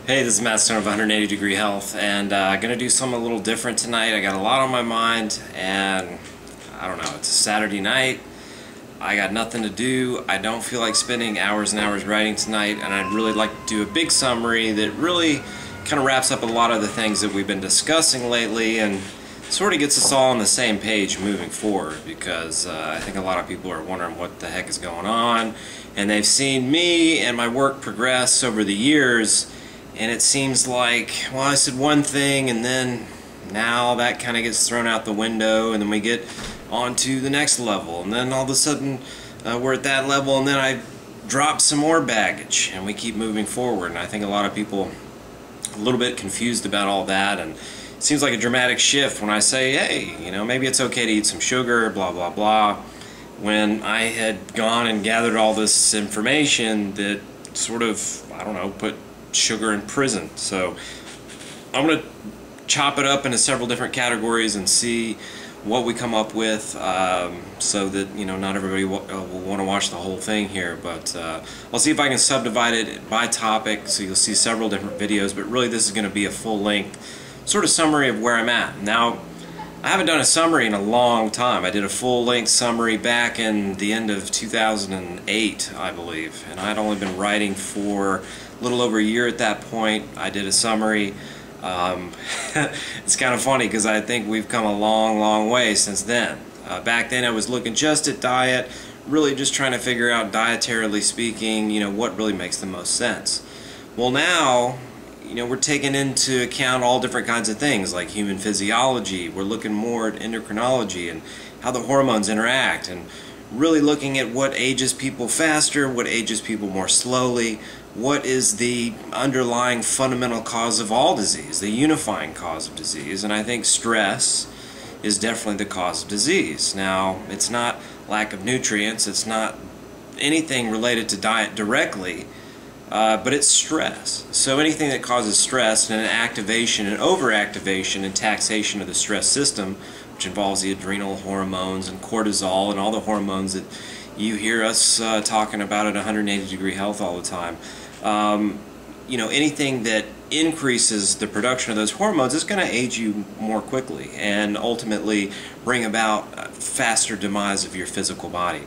Hey, this is Matt Stone of 180 Degree Health, and I'm going to do something a little different tonight. I got a lot on my mind, and I don't know, it's a Saturday night. I got nothing to do. I don't feel like spending hours and hours writing tonight, and I'd really like to do a big summary that really kind of wraps up a lot of the things that we've been discussing lately and sort of gets us all on the same page moving forward, because I think a lot of people are wondering what the heck is going on, and they've seen me and my work progress over the years. And it seems like, well, I said one thing and then now that kind of gets thrown out the window, and then we get on to the next level, and then all of a sudden we're at that level, and then I drop some more baggage and we keep moving forward. And I think a lot of people are a little bit confused about all that, and it seems like a dramatic shift when I say, hey, you know, maybe it's okay to eat some sugar, blah blah blah, when I had gone and gathered all this information that sort of, I don't know, put sugar in prison. So I'm going to chop it up into several different categories and see what we come up with, so that, you know, not everybody will want to watch the whole thing here, but I'll see if I can subdivide it by topic, so you'll see several different videos. But really this is going to be a full-length sort of summary of where I'm at. Now, I haven't done a summary in a long time. I did a full-length summary back in the end of 2008, I believe, and I'd only been writing for a little over a year at that point. I did a summary. It's kind of funny because I think we've come a long way since then. Back then I was looking just at diet, really just trying to figure out, dietarily speaking, you know, what really makes the most sense. Well, now, you know, we're taking into account all different kinds of things like human physiology. We're looking more at endocrinology and how the hormones interact, and really looking at what ages people faster, what ages people more slowly, what is the underlying fundamental cause of all disease, the unifying cause of disease. And I think stress is definitely the cause of disease. Now, it's not lack of nutrients, it's not anything related to diet directly, but it's stress. So anything that causes stress and an activation and overactivation and taxation of the stress system, which involves the adrenal hormones and cortisol and all the hormones that you hear us talking about at 180 Degree Health all the time. You know, anything that increases the production of those hormones is going to age you more quickly and ultimately bring about a faster demise of your physical body.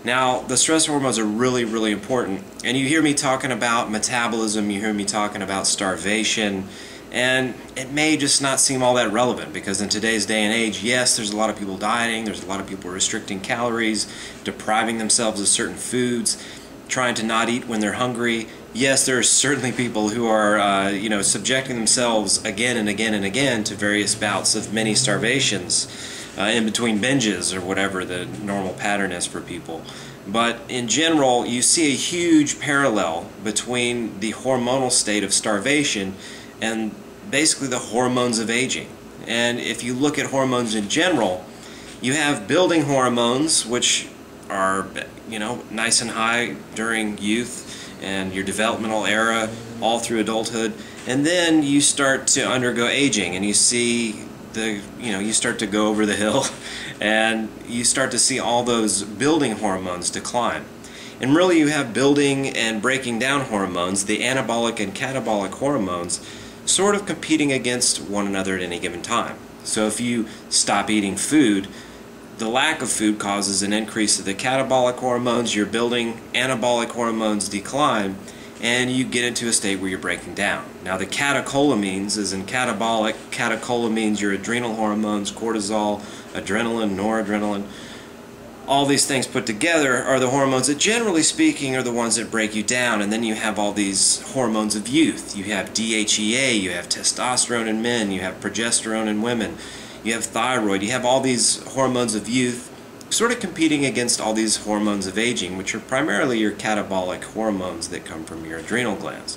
Now, the stress hormones are really important, and you hear me talking about metabolism, you hear me talking about starvation, and it may just not seem all that relevant, because in today's day and age, yes, there's a lot of people dieting, there's a lot of people restricting calories, depriving themselves of certain foods, trying to not eat when they're hungry. Yes, there are certainly people who are you know, subjecting themselves again and again and again to various bouts of mini starvations in between binges, or whatever the normal pattern is for people. But in general, you see a huge parallel between the hormonal state of starvation and basically the hormones of aging. And if you look at hormones in general, you have building hormones, which are, you know, nice and high during youth and your developmental era all through adulthood, and then you start to undergo aging, and you see you start to go over the hill and you start to see all those building hormones decline. And really you have building and breaking down hormones, the anabolic and catabolic hormones, sort of competing against one another at any given time. So if you stop eating food, the lack of food causes an increase of the catabolic hormones, your building anabolic hormones decline, and you get into a state where you're breaking down. Now, the catecholamines is in catabolic. Catecholamines, your adrenal hormones, cortisol, adrenaline, noradrenaline. All these things put together are the hormones that, generally speaking, are the ones that break you down. And then you have all these hormones of youth. You have DHEA, you have testosterone in men, you have progesterone in women, you have thyroid, you have all these hormones of youth sort of competing against all these hormones of aging, which are primarily your catabolic hormones that come from your adrenal glands.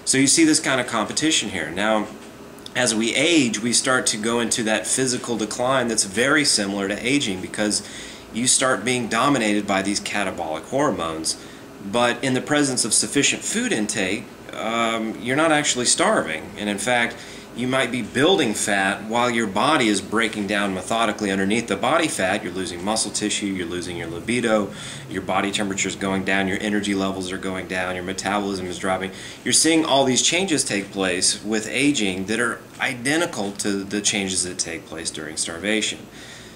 So you see this kind of competition here. Now, as we age, we start to go into that physical decline that's very similar to aging, because you start being dominated by these catabolic hormones. But in the presence of sufficient food intake, you're not actually starving. And in fact, you might be building fat while your body is breaking down methodically underneath the body fat. You're losing muscle tissue, you're losing your libido, your body temperature is going down, your energy levels are going down, your metabolism is dropping. You're seeing all these changes take place with aging that are identical to the changes that take place during starvation.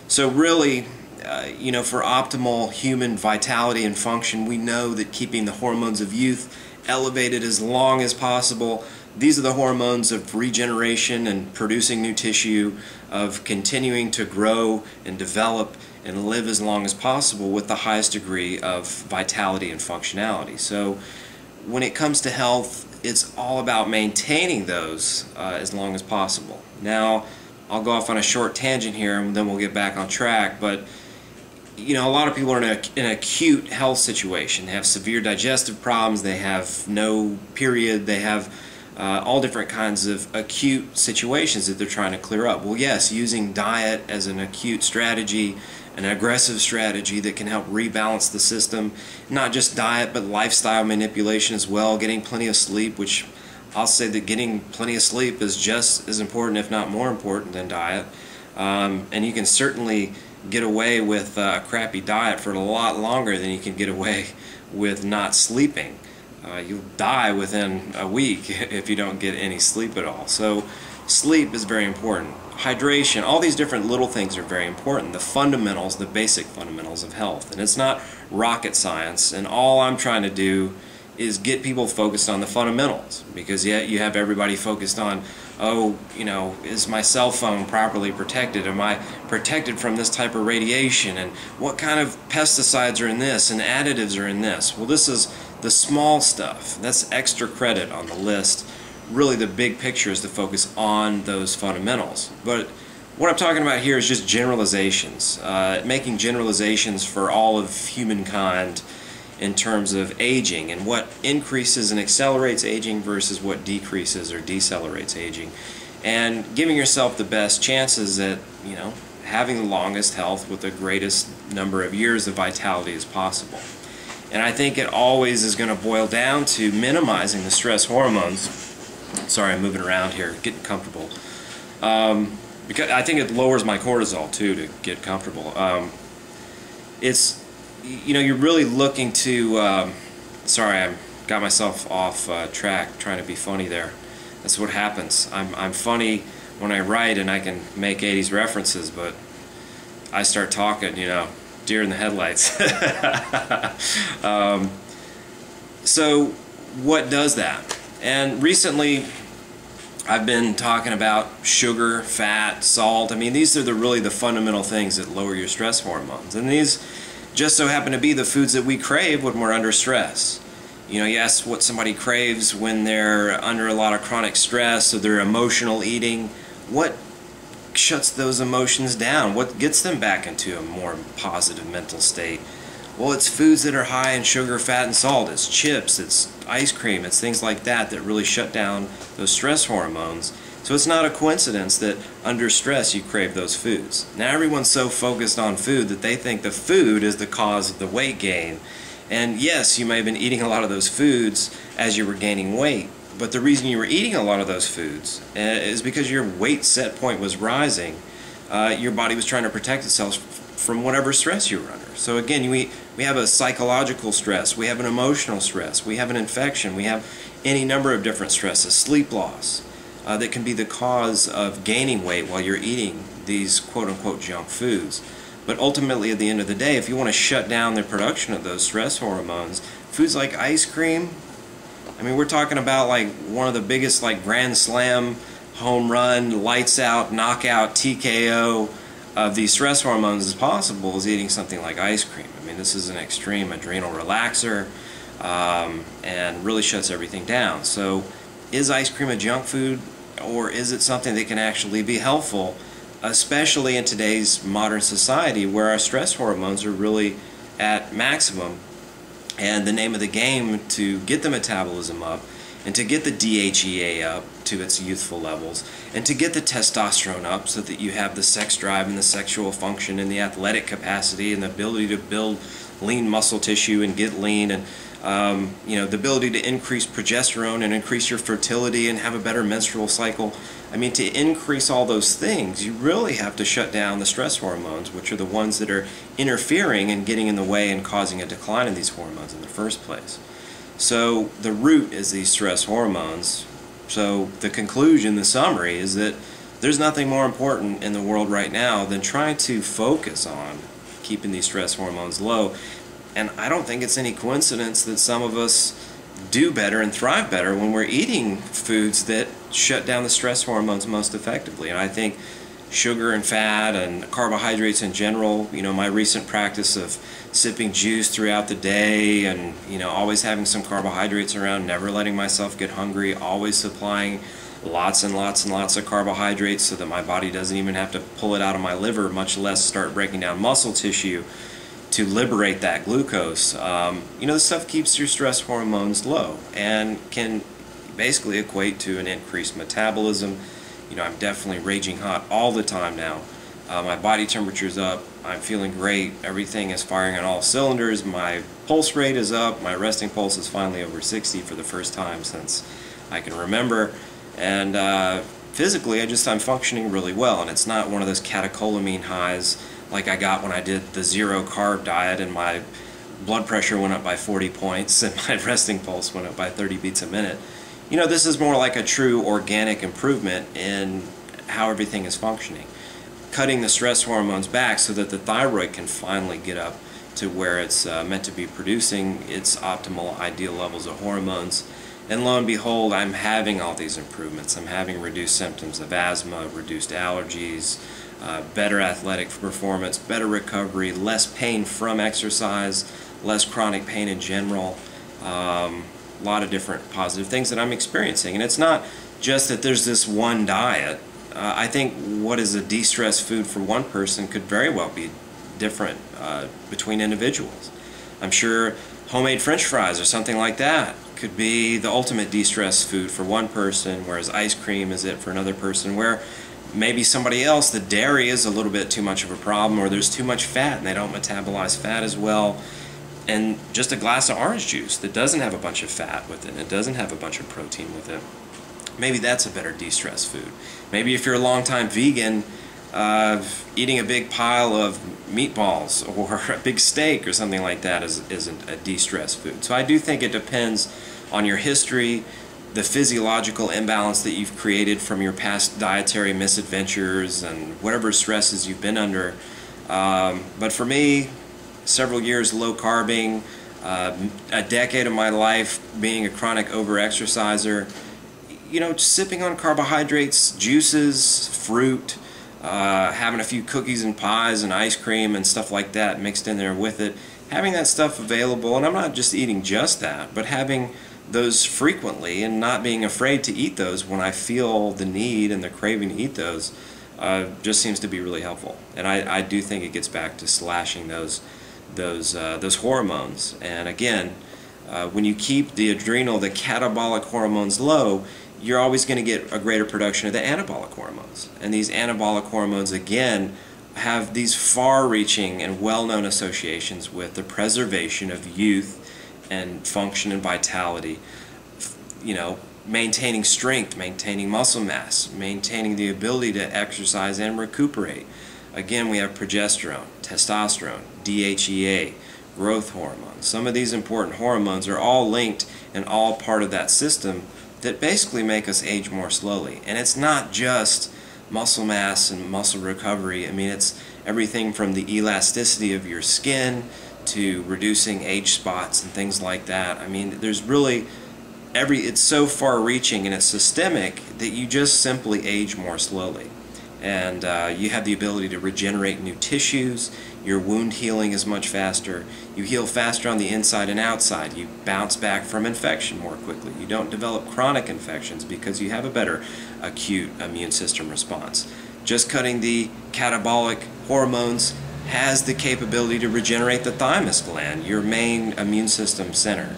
So really, for optimal human vitality and function, we know that keeping the hormones of youth elevated as long as possible. These are the hormones of regeneration and producing new tissue, of continuing to grow and develop and live as long as possible with the highest degree of vitality and functionality. So when it comes to health, it's all about maintaining those as long as possible. Now, I'll go off on a short tangent here and then we'll get back on track, but a lot of people are in an acute health situation. They have severe digestive problems, they have no period, they have all different kinds of acute situations that they're trying to clear up. Well, yes, using diet as an acute strategy, an aggressive strategy that can help rebalance the system, not just diet but lifestyle manipulation as well, getting plenty of sleep, which I'll say that getting plenty of sleep is just as important, if not more important, than diet. And you can certainly get away with a crappy diet for a lot longer than you can get away with not sleeping. You'll die within a week if you don't get any sleep at all. So sleep is very important. Hydration, all these different little things are very important. The fundamentals, the basic fundamentals of health. And it's not rocket science, and all I'm trying to do is get people focused on the fundamentals, because yet you have everybody focused on, is my cell phone properly protected? Am I protected from this type of radiation? And what kind of pesticides are in this and additives are in this? Well, this is the small stuff. That's extra credit on the list. Really, the big picture is to focus on those fundamentals. But what I'm talking about here is just generalizations, making generalizations for all of humankind in terms of aging and what increases and accelerates aging versus what decreases or decelerates aging, and giving yourself the best chances at having the longest health with the greatest number of years of vitality as possible. And I think it always is going to boil down to minimizing the stress hormones. Sorry, I'm moving around here, getting comfortable, because I think it lowers my cortisol too to get comfortable. You're really looking to, sorry, I got myself off track trying to be funny there. That's what happens. I'm funny when I write and I can make 80s references, but I start talking, deer in the headlights. So what does that? And recently I've been talking about sugar, fat, salt. I mean, these are really the fundamental things that lower your stress hormones. And these just so happen to be the foods that we crave when we're under stress. You ask what somebody craves when they're under a lot of chronic stress, or they're emotional eating. What shuts those emotions down? What gets them back into a more positive mental state? Well, it's foods that are high in sugar, fat, and salt. It's chips, it's ice cream, it's things like that that really shut down those stress hormones. So it's not a coincidence that under stress you crave those foods. Now everyone's so focused on food that they think the food is the cause of the weight gain. And yes, you may have been eating a lot of those foods as you were gaining weight, but the reason you were eating a lot of those foods is because your weight set point was rising. Your body was trying to protect itself from whatever stress you were under. So again, we have a psychological stress, we have an emotional stress, we have an infection, we have any number of different stresses, sleep loss, that can be the cause of gaining weight while you're eating these quote-unquote junk foods. But ultimately, at the end of the day, if you want to shut down the production of those stress hormones, foods like ice cream, I mean, we're talking about like one of the biggest grand slam, home run, lights out, knockout, TKO of these stress hormones as possible is eating something like ice cream. I mean, this is an extreme adrenal relaxer and really shuts everything down. So is ice cream a junk food, or is it something that can actually be helpful, especially in today's modern society where our stress hormones are really at maximum, and the name of the game to get the metabolism up and to get the DHEA up to its youthful levels and to get the testosterone up so that you have the sex drive and the sexual function and the athletic capacity and the ability to build lean muscle tissue and get lean and The ability to increase progesterone and increase your fertility and have a better menstrual cycle. I mean, to increase all those things, you really have to shut down the stress hormones, which are the ones that are interfering and getting in the way and causing a decline in these hormones in the first place. So the root is these stress hormones. So the conclusion, the summary, is that there's nothing more important in the world right now than trying to focus on keeping these stress hormones low. And I don't think it's any coincidence that some of us do better and thrive better when we're eating foods that shut down the stress hormones most effectively. And I think sugar and fat and carbohydrates in general, my recent practice of sipping juice throughout the day and, always having some carbohydrates around, never letting myself get hungry, always supplying lots and lots and lots of carbohydrates so that my body doesn't even have to pull it out of my liver, much less start breaking down muscle tissue to liberate that glucose. This stuff keeps your stress hormones low and can basically equate to an increased metabolism. I'm definitely raging hot all the time now. My body temperature's up, I'm feeling great, everything is firing on all cylinders, my pulse rate is up, my resting pulse is finally over 60 for the first time since I can remember, and physically I'm functioning really well, and it's not one of those catecholamine highs like I got when I did the zero carb diet and my blood pressure went up by 40 points and my resting pulse went up by 30 beats a minute. This is more like a true organic improvement in how everything is functioning. Cutting the stress hormones back so that the thyroid can finally get up to where it's meant to be producing its optimal ideal levels of hormones. And lo and behold, I'm having all these improvements. I'm having reduced symptoms of asthma, reduced allergies, better athletic performance, better recovery, less pain from exercise, less chronic pain in general. A lot of different positive things that I'm experiencing. And it's not just that there's this one diet. I think what is a de-stress food for one person could very well be different between individuals. I'm sure homemade French fries or something like that could be the ultimate de-stress food for one person, whereas ice cream is it for another person, where maybe somebody else, the dairy is a little bit too much of a problem, or there's too much fat and they don't metabolize fat as well. And just a glass of orange juice that doesn't have a bunch of fat with it, it doesn't have a bunch of protein with it, maybe that's a better de-stress food. Maybe if you're a long-time vegan, eating a big pile of meatballs or a big steak or something like that isn't a de-stress food. So I do think it depends on your history, the physiological imbalance that you've created from your past dietary misadventures and whatever stresses you've been under. But for me, several years low carbing, a decade of my life being a chronic over-exerciser, just sipping on carbohydrates, juices, fruit, having a few cookies and pies and ice cream and stuff like that mixed in there with it, having that stuff available, and I'm not just eating just that, but having those frequently and not being afraid to eat those when I feel the need and the craving to eat those, just seems to be really helpful. And I do think it gets back to slashing those hormones. And again, when you keep the adrenal, the catabolic hormones low, you're always going to get a greater production of the anabolic hormones. And these anabolic hormones, again, have these far-reaching and well-known associations with the preservation of youth and function and vitality, maintaining strength, maintaining muscle mass, maintaining the ability to exercise and recuperate. Again, we have progesterone, testosterone, DHEA, growth hormones. Some of these important hormones are all linked and all part of that system that basically make us age more slowly. And it's not just muscle mass and muscle recovery. I mean, it's everything from the elasticity of your skin to reducing age spots and things like that. I mean, there's really it's so far-reaching and it's systemic that you just simply age more slowly. And you have the ability to regenerate new tissues. Your wound healing is much faster. You heal faster on the inside and outside. You bounce back from infection more quickly. You don't develop chronic infections because you have a better acute immune system response. Just cutting the catabolic hormones has the capability to regenerate the thymus gland, your main immune system center.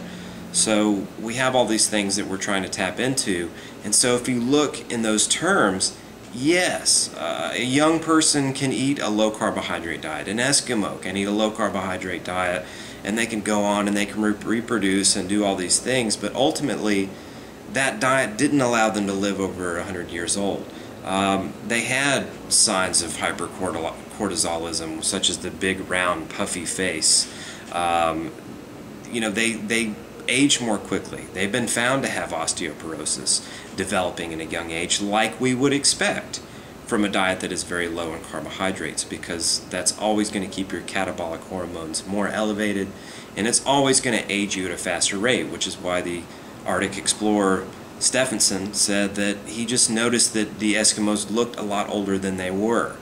So we have all these things that we're trying to tap into. And so if you look in those terms, yes, a young person can eat a low carbohydrate diet. An Eskimo can eat a low carbohydrate diet and they can go on and they can reproduce and do all these things, but ultimately that diet didn't allow them to live over 100 years old. They had signs of hypercortisolism, such as the big round puffy face. They age more quickly. They've been found to have osteoporosis developing in a young age, like we would expect from a diet that is very low in carbohydrates, because that's always going to keep your catabolic hormones more elevated, and it's always going to age you at a faster rate, which is why the Arctic explorer Stephenson said that he just noticed that the Eskimos looked a lot older than they were,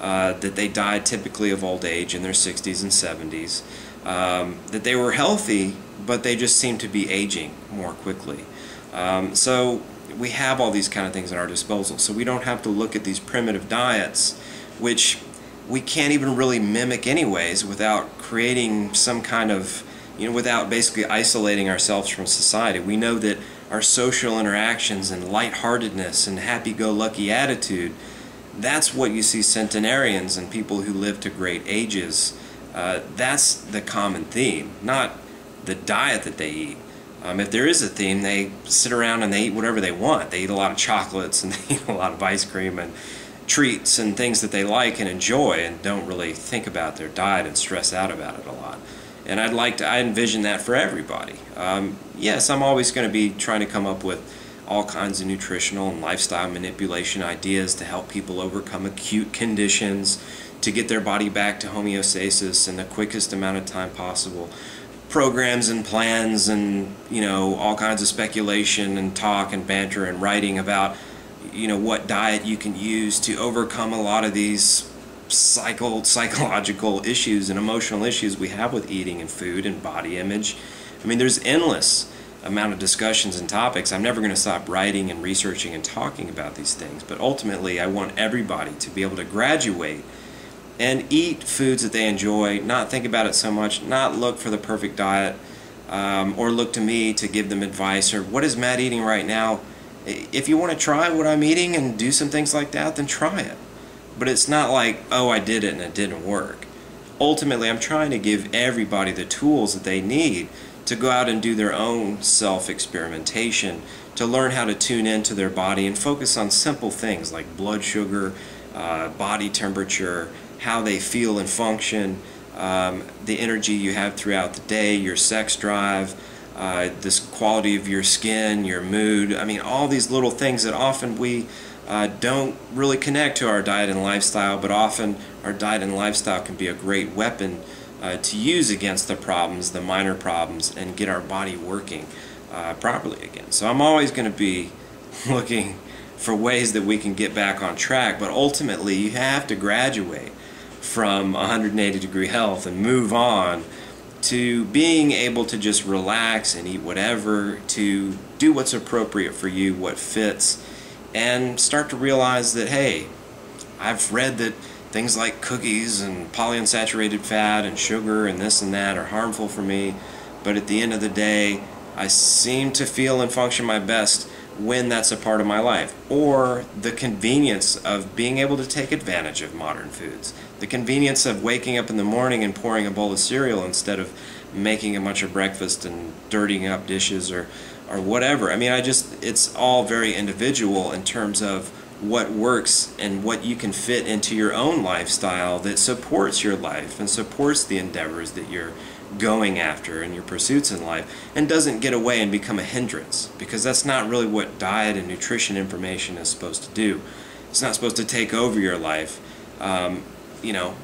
that they died typically of old age in their 60s and 70s, that they were healthy, but they just seemed to be aging more quickly. So we have all these kind of things at our disposal, so we don't have to look at these primitive diets, which we can't even really mimic anyways without creating some kind of, without basically isolating ourselves from society. We know that our social interactions and lightheartedness and happy-go-lucky attitude, that's what you see centenarians and people who live to great ages. That's the common theme, not the diet that they eat. If there is a theme, they sit around and they eat whatever they want. They eat a lot of chocolates and they eat a lot of ice cream and treats and things that they like and enjoy, and don't really think about their diet and stress out about it a lot. And I envision that for everybody. Yes, I'm always going to be trying to come up with all kinds of nutritional and lifestyle manipulation ideas to help people overcome acute conditions, to get their body back to homeostasis in the quickest amount of time possible. Programs and plans and, all kinds of speculation and talk and banter and writing about, what diet you can use to overcome a lot of these psychological issues and emotional issues we have with eating and food and body image. I mean, there's endless amount of discussions and topics. I'm never going to stop writing and researching and talking about these things, but ultimately I want everybody to be able to graduate and eat foods that they enjoy, not think about it so much, not look for the perfect diet, or look to me to give them advice, or what is Matt eating right now. If you want to try what I'm eating and do some things like that, then try it. But it's not like, oh, I did it and it didn't work. Ultimately, I'm trying to give everybody the tools that they need to go out and do their own self-experimentation, to learn how to tune into their body and focus on simple things like blood sugar, body temperature, how they feel and function, the energy you have throughout the day, your sex drive, this quality of your skin, your mood. I mean, all these little things that often we don't really connect to our diet and lifestyle, but often our diet and lifestyle can be a great weapon to use against the problems, the minor problems, and get our body working properly again. So I'm always going to be looking for ways that we can get back on track, but ultimately you have to graduate from 180-degree health and move on to being able to just relax and eat whatever, to do what's appropriate for you, what fits, and start to realize that, hey, I've read that things like cookies and polyunsaturated fat and sugar and this and that are harmful for me, but at the end of the day, I seem to feel and function my best when that's a part of my life. Or the convenience of being able to take advantage of modern foods. The convenience of waking up in the morning and pouring a bowl of cereal instead of making a bunch of breakfast and dirtying up dishes or whatever. I mean, it's all very individual in terms of what works and what you can fit into your own lifestyle that supports your life and supports the endeavors that you're going after and your pursuits in life, and doesn't get away and become a hindrance, because that's not really what diet and nutrition information is supposed to do. It's not supposed to take over your life.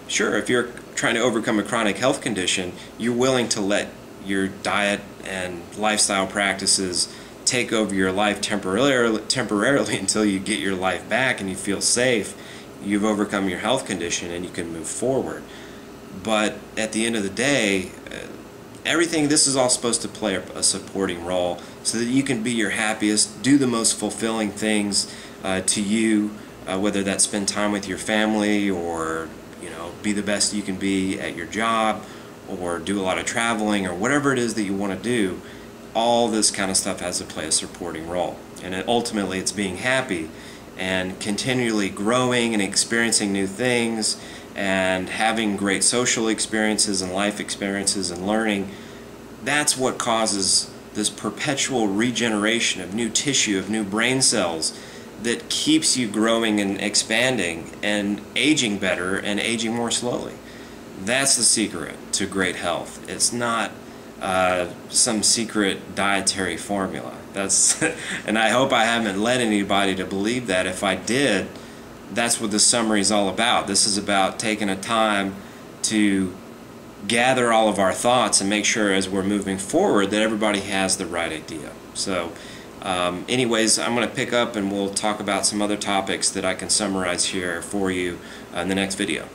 Sure, if you're trying to overcome a chronic health condition, you're willing to let your diet and lifestyle practices take over your life temporarily until you get your life back and you feel safe, you've overcome your health condition, and you can move forward. But at the end of the day, this is all supposed to play a supporting role so that you can be your happiest, do the most fulfilling things to you, whether that's spend time with your family or be the best you can be at your job or do a lot of traveling or whatever it is that you want to do. All this kind of stuff has to play a supporting role. And ultimately it's being happy and continually growing and experiencing new things and having great social experiences and life experiences and learning, that's what causes this perpetual regeneration of new tissue, of new brain cells, that keeps you growing and expanding and aging better and aging more slowly. That's the secret to great health. It's not some secret dietary formula. That's and I hope I haven't led anybody to believe that. If I did, that's what the summary is all about. This is about taking a time to gather all of our thoughts and make sure as we're moving forward that everybody has the right idea. So anyways, I'm going to pick up and we'll talk about some other topics that I can summarize here for you in the next video.